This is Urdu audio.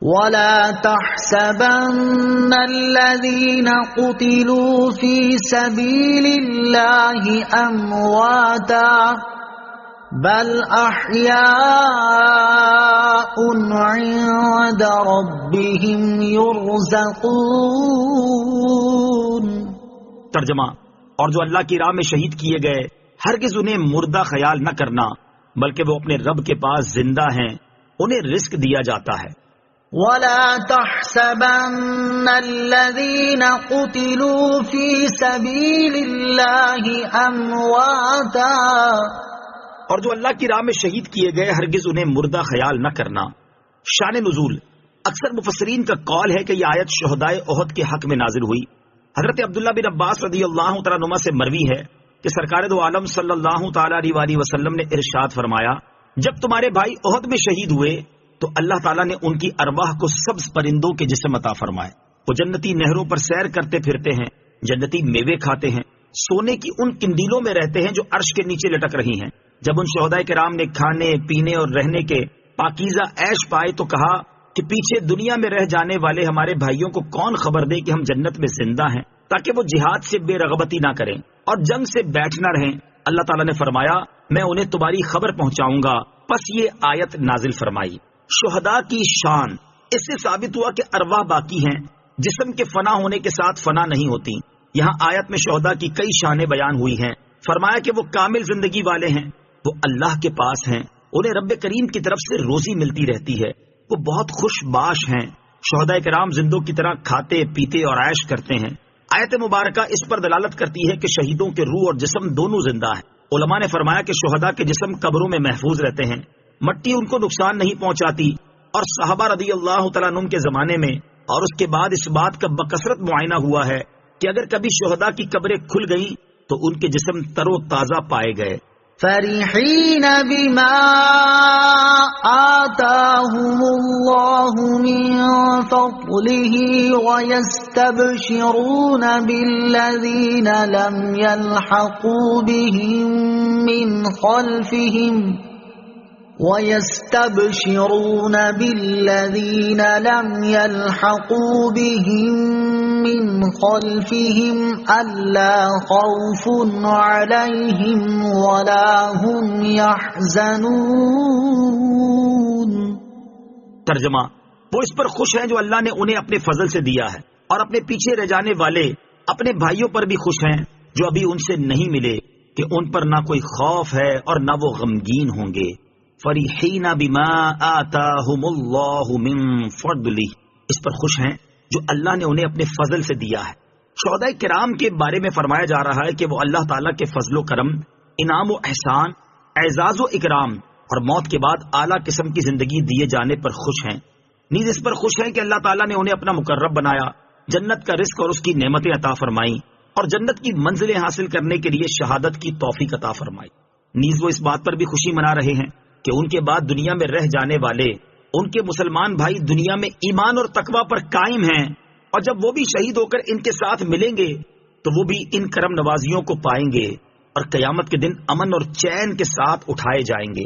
وَلَا تَحْسَبَنَّ الَّذِينَ قُتِلُوا فِي سَبِيلِ اللَّهِ أَمْوَاتًا بَلْ أَحْيَاءٌ عِندَ رَبِّهِمْ يُرْزَقُونَ۔ ترجمہ: اور جو اللہ کی راہ میں شہید کیے گئے ہرگز انہیں مردہ خیال نہ کرنا، بلکہ وہ اپنے رب کے پاس زندہ ہیں، انہیں رزق دیا جاتا ہے۔ وَلَا تَحْسَبَنَّ الَّذِينَ قُتِلُوا فِي سَبِيلِ اللَّهِ أَمْوَاتًا، اور جو اللہ کی راہ میں شہید کیے گئے ہرگز انہیں مردہ خیال نہ کرنا۔ شان نزول: اکثر مفسرین کا قول ہے کہ یہ آیت شہدائے احد کے حق میں نازل ہوئی۔ حضرت عبداللہ بن عباس رضی اللہ تعالیٰ عنہما سے مروی ہے کہ سرکار دو عالم صلی اللہ تعالیٰ علیہ وسلم نے ارشاد فرمایا، جب تمہارے بھائی احد میں شہید ہوئے تو اللہ تعالیٰ نے ان کی ارواح کو سبز پرندوں کے جسم عطا فرمائے۔ وہ جنتی نہروں پر سیر کرتے پھرتے ہیں، جنتی میوے کھاتے ہیں، سونے کی ان قندیلوں میں رہتے ہیں جو عرش کے نیچے لٹک رہی ہیں۔ جب ان شہداء کرام نے کھانے پینے اور رہنے کے پاکیزہ عیش پائے تو کہا کہ پیچھے دنیا میں رہ جانے والے ہمارے بھائیوں کو کون خبر دے کہ ہم جنت میں زندہ ہیں، تاکہ وہ جہاد سے بے رغبتی نہ کریں اور جنگ سے بیٹھ نہ رہیں۔ اللہ تعالیٰ نے فرمایا، میں انہیں تمہاری خبر پہنچاؤں گا۔ پس یہ آیت نازل فرمائی۔ شہداء کی شان: اس سے ثابت ہوا کہ ارواح باقی ہیں، جسم کے فنا ہونے کے ساتھ فنا نہیں ہوتی۔ یہاں آیت میں شہداء کی کئی شانیں بیان ہوئی ہیں۔ فرمایا کہ وہ کامل زندگی والے ہیں، وہ اللہ کے پاس ہیں، انہیں رب کریم کی طرف سے روزی ملتی رہتی ہے، وہ بہت خوش باش ہیں۔ شہداء کرام زندوں کی طرح کھاتے پیتے اور عیش کرتے ہیں۔ آیت مبارکہ اس پر دلالت کرتی ہے کہ شہیدوں کے روح اور جسم دونوں زندہ ہیں۔ علماء نے فرمایا کہ شہداء کے جسم قبروں میں محفوظ رہتے ہیں، مٹی ان کو نقصان نہیں پہنچاتی، اور صحابہ رضی اللہ تعالیٰ عنہم کے زمانے میں اور اس کے بعد اس بات کا بکثرت معائنہ ہوا ہے کہ اگر کبھی شہداء کی قبریں کھل گئیں تو ان کے جسم تر و تازہ پائے گئے۔ فرحین بما آتاهم اللہ من فضله ويستبشرون بالذین لم يلحقوا بهم من خلفهم وَيَسْتَبْشِرُونَ بِالَّذِينَ لَمْ يَلْحَقُوا بِهِمْ مِنْ خَلْفِهِمْ أَلَّا خَوْفٌ عَلَيْهِمْ وَلَا هُمْ يَحْزَنُونَ۔ ترجمہ: وہ اس پر خوش ہیں جو اللہ نے انہیں اپنے فضل سے دیا ہے، اور اپنے پیچھے رہ جانے والے اپنے بھائیوں پر بھی خوش ہیں جو ابھی ان سے نہیں ملے، کہ ان پر نہ کوئی خوف ہے اور نہ وہ غمگین ہوں گے۔ فریحین بما آتاہم اللہ من فضلہ، اس پر خوش ہیں جو اللہ نے انہیں اپنے فضل سے دیا ہے۔ شہداء کرام کے بارے میں فرمایا جا رہا ہے کہ وہ اللہ تعالیٰ کے فضل و کرم، انعام و احسان، اعزاز و اکرام اور موت کے بعد اعلیٰ قسم کی زندگی دیے جانے پر خوش ہیں۔ نیز اس پر خوش ہیں کہ اللہ تعالیٰ نے انہیں اپنا مقرب بنایا، جنت کا رزق اور اس کی نعمتیں عطا فرمائیں، اور جنت کی منزلیں حاصل کرنے کے لیے شہادت کی توفیق عطا فرمائی۔ نیز وہ اس بات پر بھی خوشی منا رہے ہیں کہ ان کے بعد دنیا میں رہ جانے والے ان کے مسلمان بھائی دنیا میں ایمان اور تقوی پر قائم ہیں، اور جب وہ بھی شہید ہو کر ان کے ساتھ ملیں گے تو وہ بھی ان کرم نوازیوں کو پائیں گے اور قیامت کے دن امن اور چین کے ساتھ اٹھائے جائیں گے۔